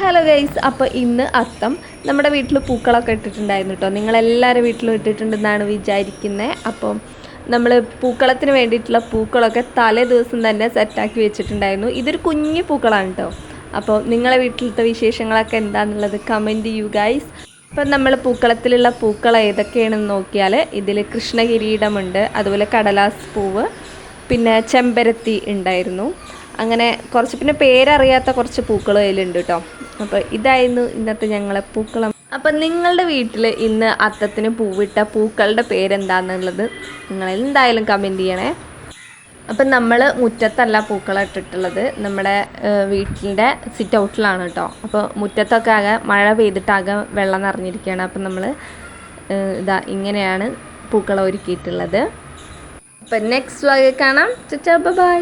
Hello guys, അപ്പോൾ ഇന്ന് അത്തം നമ്മുടെ വീട്ടിൽ പൂക്കളൊക്കെ ഇട്ടിട്ടുണ്ടായിരുന്നു കേട്ടോ. നിങ്ങളെല്ലാവരും വീട്ടിലും ഇട്ടിട്ടുണ്ടെന്നാണ് വിചാരിക്കുന്നത്. അപ്പം നമ്മൾ പൂക്കളത്തിന് വേണ്ടിയിട്ടുള്ള പൂക്കളൊക്കെ തലേ ദിവസം തന്നെ സെറ്റാക്കി വെച്ചിട്ടുണ്ടായിരുന്നു. ഇതൊരു കുഞ്ഞു പൂക്കളാണ് കേട്ടോ. അപ്പോൾ നിങ്ങളെ വീട്ടിലത്തെ വിശേഷങ്ങളൊക്കെ എന്താണെന്നുള്ളത് കമൻറ്റ് ചെയ്യൂ ഗൈസ്. അപ്പം നമ്മൾ പൂക്കളത്തിലുള്ള പൂക്കൾ ഏതൊക്കെയാണെന്ന് നോക്കിയാൽ ഇതിൽ കൃഷ്ണകിരീടമുണ്ട്, അതുപോലെ കടലാസ് പൂവ്, പിന്നെ ചെമ്പരത്തി ഉണ്ടായിരുന്നു. അങ്ങനെ കുറച്ച് പിന്നെ പേരറിയാത്ത കുറച്ച് പൂക്കൾ അതിലുണ്ട് കേട്ടോ. അപ്പോൾ ഇതായിരുന്നു ഇന്നത്തെ ഞങ്ങളെ പൂക്കളം. അപ്പം നിങ്ങളുടെ വീട്ടിൽ ഇന്ന് അത്തത്തിന് പൂവിട്ട പൂക്കളുടെ പേരെന്താണെന്നുള്ളത് നിങ്ങൾ എന്തായാലും കമൻറ്റ് ചെയ്യണേ. അപ്പം നമ്മൾ മുറ്റത്തല്ല പൂക്കളം ഇട്ടിട്ടുള്ളത്, നമ്മുടെ വീട്ടിൻ്റെ സിറ്റ് ഔട്ടിലാണ് കേട്ടോ. അപ്പോൾ മുറ്റത്തൊക്കെ ആകെ മഴ പെയ്തിട്ടാകെ വെള്ളം നിറഞ്ഞിരിക്കുകയാണ്. അപ്പം നമ്മൾ ഇങ്ങനെയാണ് പൂക്കളം ഒരുക്കിയിട്ടുള്ളത്. അപ്പം നെക്സ്റ്റ് വ്ളോഗിൽ കാണാം. ബൈ.